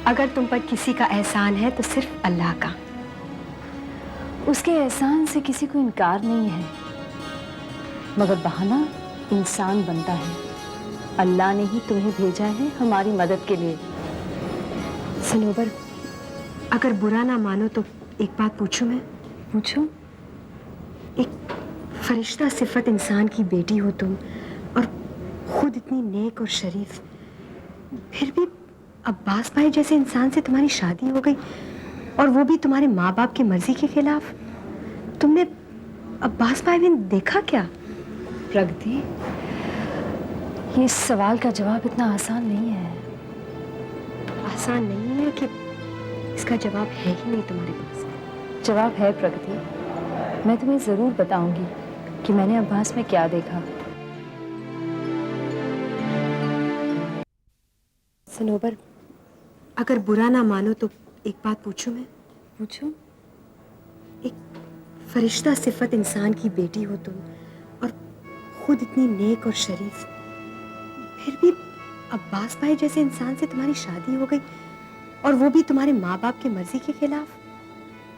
अगर तुम पर किसी का एहसान है तो सिर्फ अल्लाह का। उसके एहसान से किसी को इनकार नहीं है, मगर बहाना इंसान बनता है। अल्लाह ने ही तुम्हें भेजा है हमारी मदद के लिए। सनोबर, अगर बुरा ना मानो तो एक बात पूछूं मैं? पूछो। एक फरिश्ता सिफत इंसान की बेटी हो तुम, और खुद इतनी नेक और शरीफ, फिर भी अब्बास भाई जैसे इंसान से तुम्हारी शादी हो गई, और वो भी तुम्हारे माँ बाप की मर्जी के खिलाफ। तुमने अब्बास भाई ने देखा क्या? प्रगति, ये सवाल का जवाब इतना आसान नहीं है। आसान नहीं है कि इसका जवाब है ही नहीं तुम्हारे पास? जवाब है प्रगति, मैं तुम्हें जरूर बताऊंगी कि मैंने अब्बास में क्या देखा। सनोबर, अगर बुरा ना मानो तो एक बात पूछूं मैं? पूछो। एक फरिश्ता सिफत इंसान की बेटी हो तुम, और खुद इतनी नेक और शरीफ, फिर भी अब्बास भाई जैसे इंसान से तुम्हारी शादी हो गई, और वो भी तुम्हारे माँ बाप की मर्जी के खिलाफ।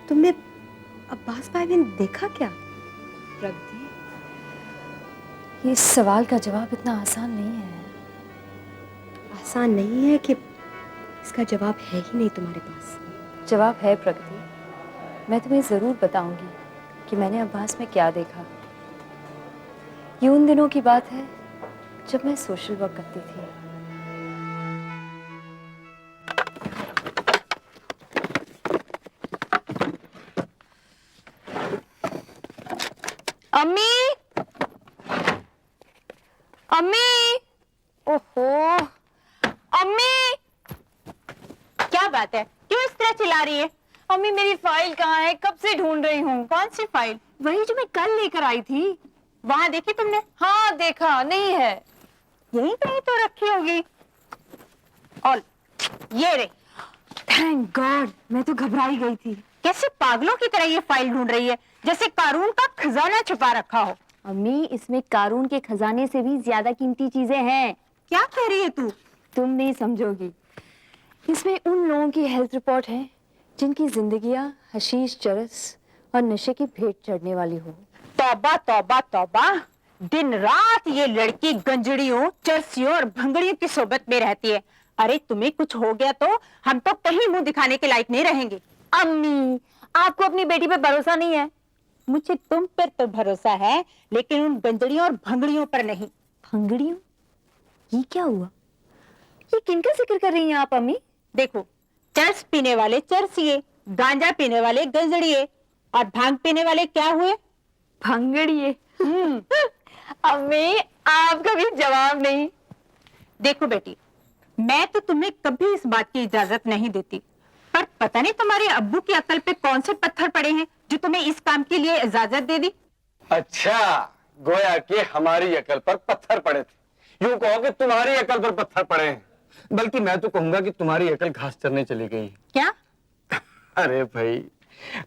तुमने अब्बास भाई ने देखा क्या? प्रगति, ये सवाल का जवाब इतना आसान नहीं है। आसान नहीं है कि इसका जवाब है ही नहीं तुम्हारे पास? जवाब है प्रगति, मैं तुम्हें जरूर बताऊंगी कि मैंने अब्बास में क्या देखा। ये उन दिनों की बात है जब मैं सोशल वर्क करती थी। अम्मी, अम्मी, ओहो, अम्मी, क्या बात है? क्यों इस तरह चिल्ला रही है? अम्मी, मेरी फाइल कहाँ है? कब से ढूंढ रही हूँ। कौन सी फाइल? वही जो मैं कल लेकर आई थी। वहां देखी तुमने? हाँ देखा, नहीं है। यहीं कहीं तो रखी होगी। और ये रही। थैंक गॉड, मैं तो घबराई गई थी। कैसे पागलों की तरह ये फाइल ढूंढ रही है, जैसे कारून का खजाना छुपा रखा हो। अम्मी, इसमें कारून के खजाने से भी ज्यादा कीमती चीजें हैं। क्या कह रही है तू? तुम नहीं समझोगी। इसमें उन लोगों की हेल्थ रिपोर्ट है जिनकी जिंदगियां हशीश, चरस और नशे की भेंट चढ़ने वाली हो। तौबा तौबा तौबा, दिन रात ये लड़की गंजड़ियों, चरसियों और भंगड़ियों की सोबत में रहती है। अरे तुम्हें कुछ हो गया तो हम तो कहीं मुंह दिखाने के लायक नहीं रहेंगे। अम्मी, आपको अपनी बेटी पे भरोसा नहीं है? मुझे तुम पर तो भरोसा है, लेकिन उन गंजड़ियों और भंगड़ियों पर नहीं। भंगड़ियों? ये क्या हुआ? ये किनका जिक्र कर रही हैं आप अम्मी? देखो, चरस पीने वाले चरसिए, गांजा पीने वाले गंजड़िए, और भांग पीने वाले क्या हुए? भंगड़िए। अम्मी, आपका भी जवाब नहीं। देखो बेटी, मैं तो तुम्हें कभी इस बात की इजाजत नहीं देती, पर पता नहीं तुम्हारे अब्बू की अकल पे कौन से पत्थर पड़े हैं जो तुम्हें इस काम के लिए इजाजत दे दी। अच्छा, गोया कि हमारी अकल पर पत्थर पड़े थे। यूं कहो कि तुम्हारी अकल पर पत्थर पड़े हैं। बल्कि मैं तो कहूंगा कि तुम्हारी अकल घास चरने चली गई। क्या? अरे भाई,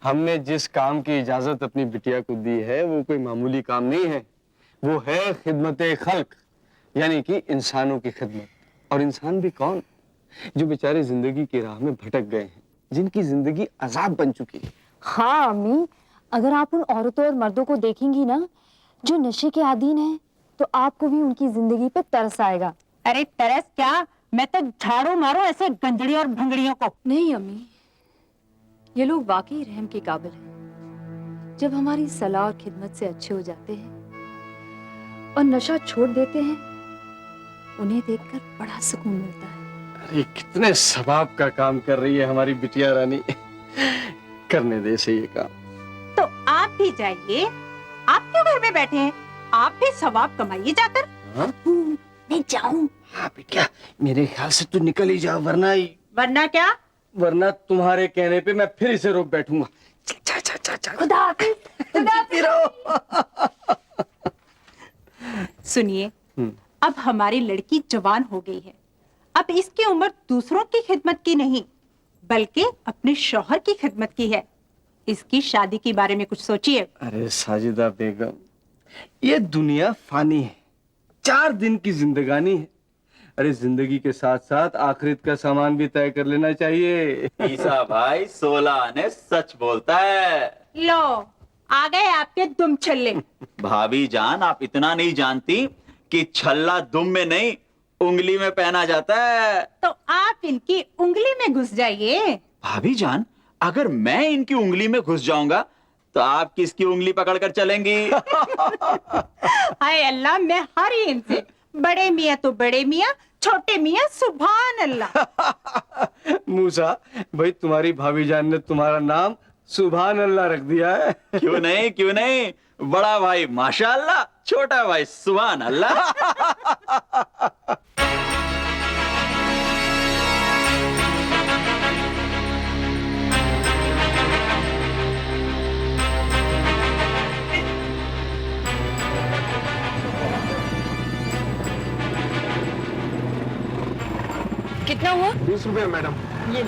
हमने जिस काम की इजाजत अपनी बिटिया को दी है वो कोई मामूली काम नहीं है। वो है खिदमत खल्क, यानी कि इंसानों की खिदमत। और इंसान भी कौन? जो बेचारे जिंदगी की राह में भटक गए हैं, जिनकी जिंदगी अजाब बन चुकी है। हाँ अम्मी, अगर आप उन औरतों और मर्दों को देखेंगी ना जो नशे के अधीन हैं, तो आपको भी उनकी जिंदगी पे तरस आएगा। अरे तरस क्या, मैं तो झाड़ू मारूं ऐसे गंजड़ी और भंगड़ियों को। नहीं अम्मी, ये लोग वाकई रहम के काबिल हैं। जब हमारी सलाह और खिदमत से अच्छे हो जाते हैं और नशा छोड़ देते हैं, उन्हें देखकर बड़ा सुकून मिलता है। अरे कितने सवाब का काम कर रही है हमारी बिटिया रानी। करने दे से ये काम। तो आप भी जाइए, आप क्यों घर में बैठे हैं? आप भी सवाब कमाइए जाकर। हाँ? मैं जाऊं? हाँ बिटिया, मेरे ख्याल से तू निकल ही जा, वरना क्या? वरना तुम्हारे कहने पे मैं फिर इसे रोक बैठूंगा। चल चल चल चल। खुदा हाफिज, खुदा हाफिज। सुनिए, अब हमारी लड़की जवान हो गई है। अब इसकी उम्र दूसरों की खिदमत की नहीं, बल्कि अपने शौहर की खिदमत की है। इसकी शादी के बारे में कुछ सोचिए। अरे साजिदा बेगम, ये दुनिया फानी है, 4 दिन की जिंदगानी है। अरे जिंदगी के साथ साथ आखिरत का सामान भी तय कर लेना चाहिए। ईसा भाई 16 आने सच बोलता है। लो, आ गए आपके दुम छल्ले। भाभी जान, आप इतना नहीं जानती कि छल्ला दुम में नहीं उंगली में पहना जाता है। तो आप इनकी उंगली में घुस जाइए। भाभी जान, अगर मैं इनकी उंगली में घुस जाऊंगा तो आप किसकी उंगली पकड़कर चलेंगी? हाय अल्लाह, मैं हारी इनसे। बड़े मियाँ तो बड़े मियाँ, छोटे मियाँ सुभान अल्लाह। मूसा भाई, तुम्हारी भाभी जान ने तुम्हारा नाम सुभान अल्लाह रख दिया है। क्यों नहीं, क्यों नहीं। बड़ा भाई माशाअल्लाह, छोटा भाई सुभान अल्लाह। कितना हुआ? 20 रुपए मैडम। ये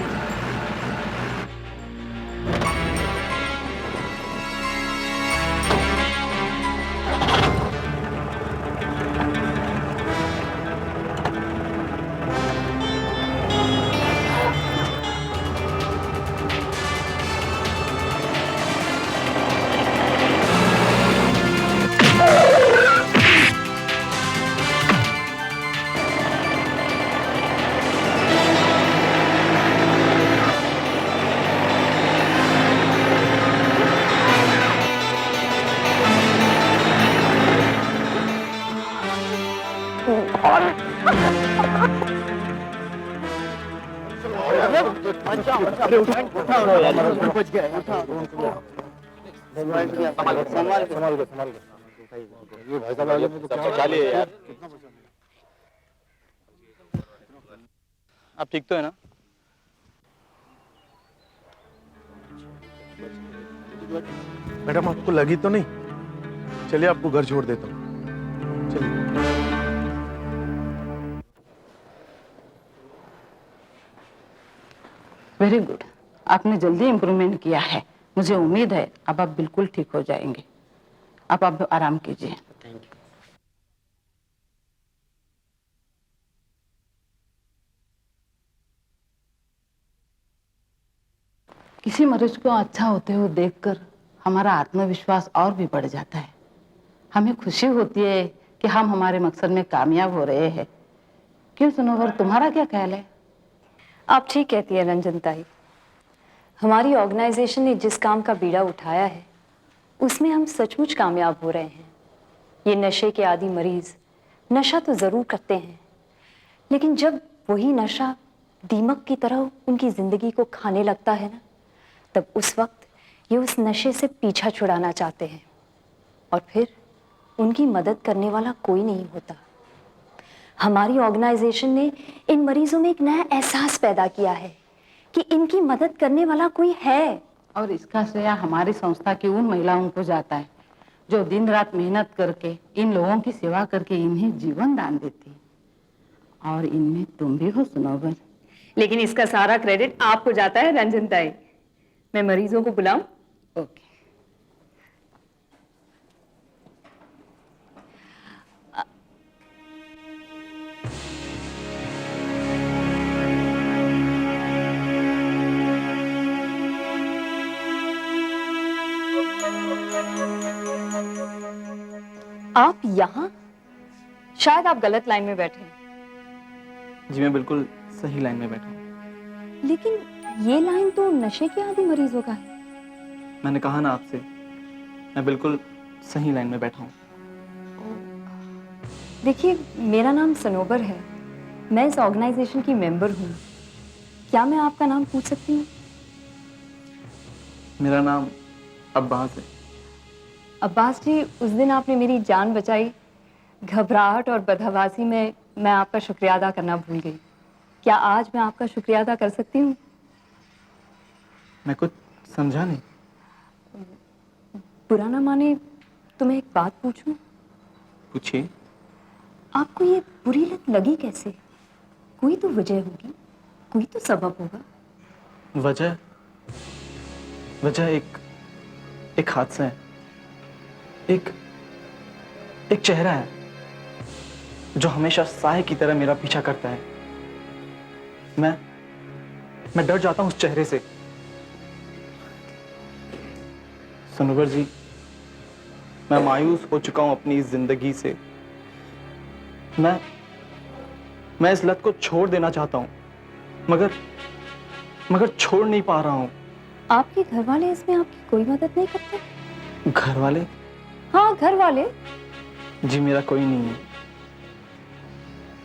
आप ठीक तो है ना? मैडम आपको लगी तो नहीं? चलिए आपको घर छोड़ देता हूँ, चलिए। वेरी गुड, आपने जल्दी इम्प्रूवमेंट किया है। मुझे उम्मीद है अब आप बिल्कुल ठीक हो जाएंगे। अब आप आराम कीजिए। किसी मरीज को अच्छा होते हुए देखकर हमारा आत्मविश्वास और भी बढ़ जाता है। हमें खुशी होती है कि हम हमारे मकसद में कामयाब हो रहे हैं। क्यों सनोवर, तुम्हारा क्या ख्याल है? आप ठीक कहती है रंजन ताई। हमारी ऑर्गेनाइजेशन ने जिस काम का बीड़ा उठाया है उसमें हम सचमुच कामयाब हो रहे हैं। ये नशे के आदी मरीज नशा तो ज़रूर करते हैं, लेकिन जब वही नशा दीमक की तरह उनकी ज़िंदगी को खाने लगता है ना, तब उस वक्त ये उस नशे से पीछा छुड़ाना चाहते हैं और फिर उनकी मदद करने वाला कोई नहीं होता। हमारी ऑर्गेनाइजेशन ने इन मरीजों में एक नया एहसास पैदा किया है कि इनकी मदद करने वाला कोई है। और इसका श्रेय हमारी संस्था की उन महिलाओं को जाता है जो दिन रात मेहनत करके इन लोगों की सेवा करके इन्हें जीवन दान देती। और इनमें तुम भी हो सनोवर। लेकिन इसका सारा क्रेडिट आपको जाता है रंजन ताई। मैं मरीजों को बुलाऊं? ओके। आप यहाँ? शायद आप गलत लाइन में बैठे हैं। जी मैं बिल्कुल सही लाइन में बैठा हूँ। लेकिन ये लाइन तो नशे के आदी मरीजों का है। मैंने कहा ना आपसे, मैं बिल्कुल सही लाइन में बैठा हूँ। देखिए, मेरा नाम सनोबर है। मैं इस ऑर्गेनाइजेशन की मेंबर हूँ। क्या मैं आपका नाम पूछ सकती हूँ? मेरा नाम अब्बास है। अब्बास जी, उस दिन आपने मेरी जान बचाई। घबराहट और बदहवासी में मैं आपका शुक्रिया अदा करना भूल गई। क्या आज मैं आपका शुक्रिया अदा कर सकती हूँ? मैं कुछ समझा नहीं। बुरा ना माने तो मैं एक बात पूछूं? पूछिए। आपको ये बुरी लत लगी कैसे? कोई तो वजह होगी, कोई तो सबब होगा। वजह एक हादसा है, एक चेहरा है जो हमेशा साए की तरह मेरा पीछा करता है। मैं डर जाता हूं उस चेहरे से। सनोवर जी, मैं मायूस हो चुका हूं अपनी इस जिंदगी से। मैं इस लत को छोड़ देना चाहता हूं, मगर छोड़ नहीं पा रहा हूं। आपके घर वाले इसमें आपकी कोई मदद नहीं करते? घर वाले? हाँ, घर वाले। जी मेरा कोई नहीं है,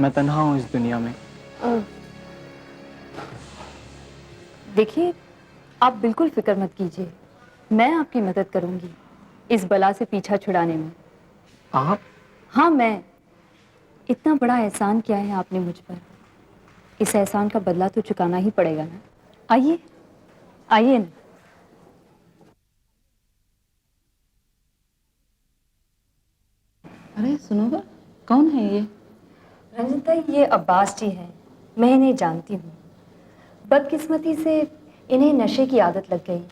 मैं तन्हा हूं इस दुनिया में। देखिए, आप बिल्कुल फिक्र मत कीजिए, मैं आपकी मदद करूंगी इस बला से पीछा छुड़ाने में। आप? हाँ, मैं। इतना बड़ा एहसान किया है आपने मुझ पर, इस एहसान का बदला तो चुकाना ही पड़ेगा ना। आइए आइए ना। अरे सनोवर, कौन है ये? रंजिता, ये अब्बास जी हैं। मैं इन्हें जानती हूँ। बदकिस्मती से इन्हें नशे की आदत लग गई,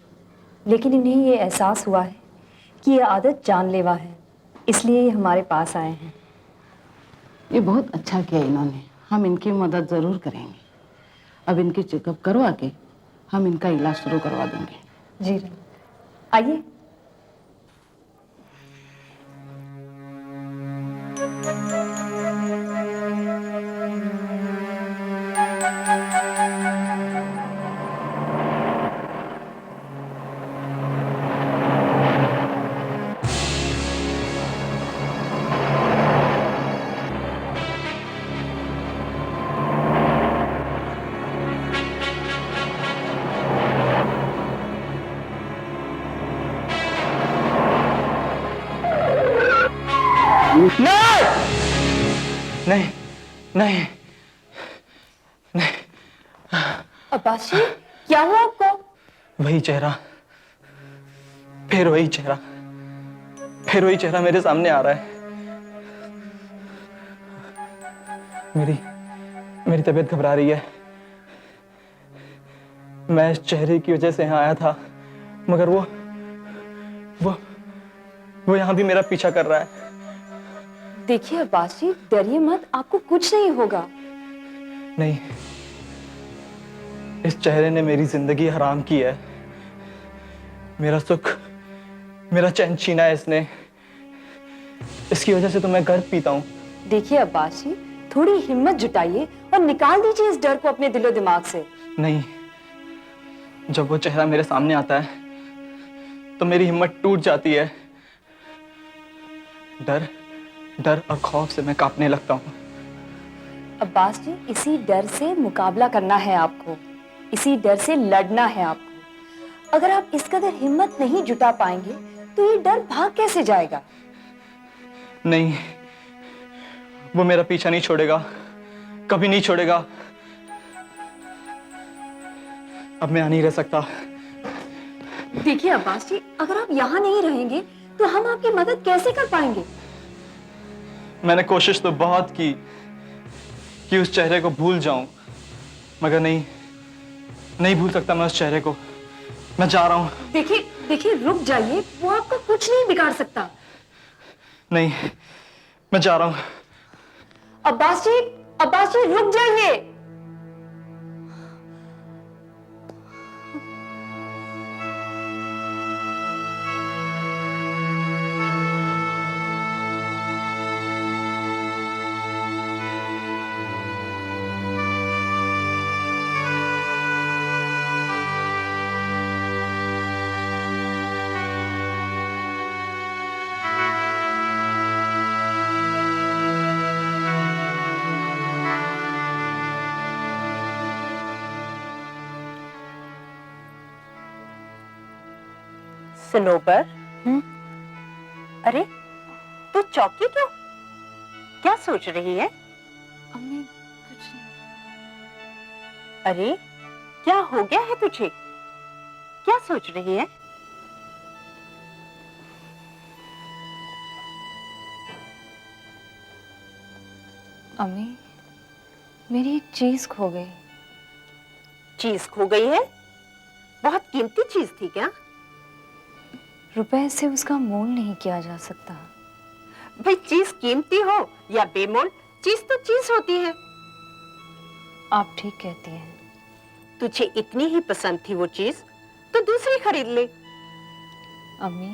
लेकिन इन्हें ये एहसास हुआ है कि ये आदत जानलेवा है, इसलिए ये हमारे पास आए हैं। ये बहुत अच्छा किया इन्होंने, हम इनकी मदद जरूर करेंगे। अब इनकी चेकअप करवा के हम इनका इलाज शुरू करवा देंगे। जी आइए। नहीं नहीं नहीं। अब्बास जी, क्या हुआ आपको? वही चेहरा, फिर वही चेहरा मेरे सामने आ रहा है। मेरी तबीयत घबरा रही है। मैं इस चेहरे की वजह से यहाँ आया था, मगर वो यहाँ भी मेरा पीछा कर रहा है। देखिए अब्बास जी, डरिए मत, आपको कुछ नहीं होगा। नहीं, इस चेहरे ने मेरी जिंदगी हराम की है। मेरा सुख, मेरा चैन छीना है इसने। इसकी वजह से तो मैं गर्द पीता हूँ। देखिए अब्बास जी, थोड़ी हिम्मत जुटाइए और निकाल दीजिए इस डर को अपने दिलो दिमाग से। नहीं, जब वो चेहरा मेरे सामने आता है तो मेरी हिम्मत टूट जाती है। डर और खौफ से मैं कांपने लगता हूँ। अब्बास जी, इसी डर से मुकाबला करना है आपको, इसी डर से लड़ना है आपको। अगर आप इस कदर हिम्मत नहीं जुटा पाएंगे तो ये डर भाग कैसे जाएगा? नहीं, वो मेरा पीछा नहीं छोड़ेगा, कभी नहीं छोड़ेगा। अब मैं यहाँ नहीं रह सकता। देखिए अब्बास जी, अगर आप यहाँ नहीं रहेंगे तो हम आपकी मदद कैसे कर पाएंगे? मैंने कोशिश तो बहुत की कि उस चेहरे को भूल जाऊं, मगर नहीं भूल सकता मैं उस चेहरे को। मैं जा रहा हूं। देखिए रुक जाइए, वो आपका कुछ नहीं बिगाड़ सकता। नहीं, मैं जा रहा हूं। अब्बास जी रुक जाइए। सनोबर, अरे तू चौकी क्यों? क्या सोच रही है? अरे क्या हो गया है तुझे? क्या सोच रही है? अम्मी, मेरी एक चीज खो गई। चीज खो गई है? बहुत कीमती चीज थी क्या? रुपए से उसका मोल नहीं किया जा सकता। भाई चीज कीमती हो या बेमोल, चीज तो चीज होती है। आप ठीक कहती हैं। तुझे इतनी ही पसंद थी वो चीज तो दूसरी खरीद ले। अम्मी,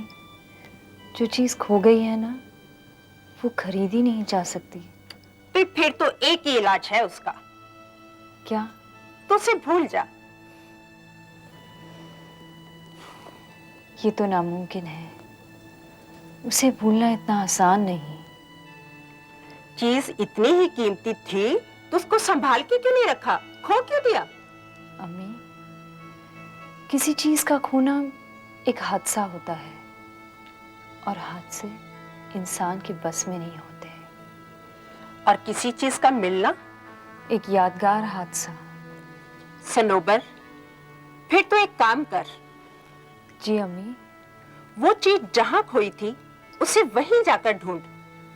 जो चीज खो गई है ना, वो खरीदी नहीं जा सकती। तो फिर तो एक ही इलाज है उसका। क्या? तो उसे भूल जा। ये तो नामुमकिन है। उसे भूलना इतना आसान नहीं। चीज इतनी ही कीमती थी तो उसको संभाल के क्यों नहीं रखा? खो क्यों दिया? अम्मी, किसी चीज का खोना एक हादसा होता है और हादसे इंसान के बस में नहीं होते। और किसी चीज का मिलना एक यादगार हादसा। सनोबर, फिर तो एक काम कर। जी अम्मी। वो चीज जहां खोई थी उसे वहीं जाकर ढूंढ।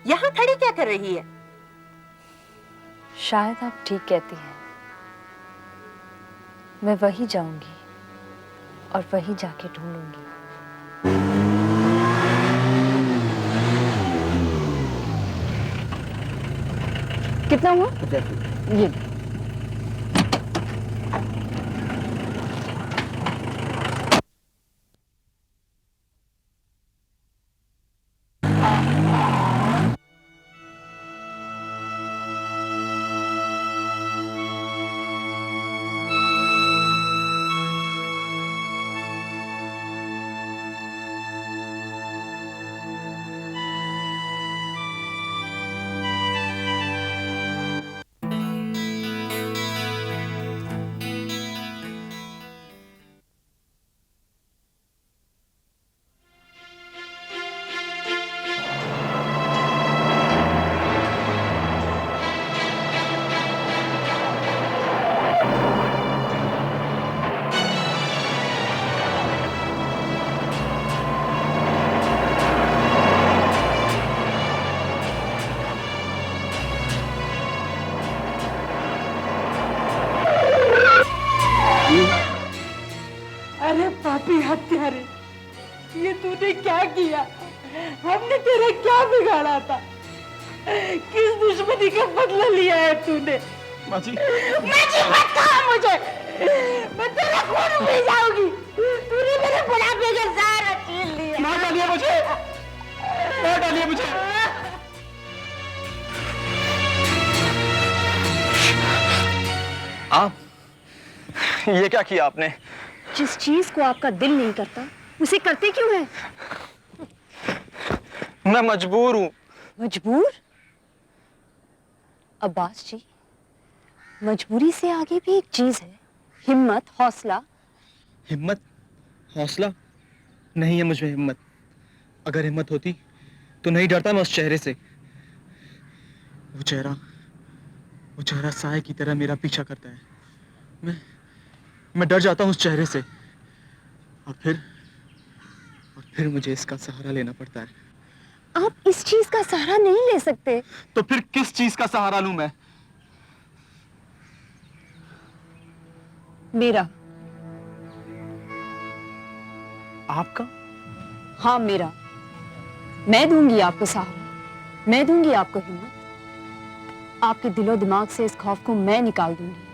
यहाँ खड़ी क्या कर रही है? शायद आप ठीक कहती हैं। मैं वहीं जाऊंगी और वहीं जाके ढूंढूंगी। कितना हुआ? ये अरे पापी हत्यारे, ये तूने क्या किया? हमने तेरा क्या बिगाड़ा था? किस दुश्मनी का बदला लिया है तूने? माँ जी मत कहा मुझे, मैं तेरा खून पी जाऊंगी। तूने मेरे बुढ़ापे का सारा छीन लिया। मार डालिए मुझे, मार डालिए मुझे। आप ये क्या किया आपने? जिस चीज को आपका दिल नहीं करता उसे करते क्यों है? मैं मजबूर हूं। मजबूर? अब्बास जी, मजबूरी से आगे भी एक चीज है, हिम्मत, हौसला। हिम्मत, हौसला नहीं है मुझमें हिम्मत। अगर हिम्मत होती तो नहीं डरता मैं उस चेहरे से। वो चेहरा साए की तरह मेरा पीछा करता है। मैं डर जाता हूं उस चेहरे से और फिर मुझे इसका सहारा लेना पड़ता है। आप इस चीज का सहारा नहीं ले सकते। तो फिर किस चीज का सहारा लूं मैं? मेरा। आपका? हाँ, मेरा। मैं दूंगी आपको सहारा, मैं दूंगी आपको हिम्मत। आपके दिलो दिमाग से इस खौफ को मैं निकाल दूंगी।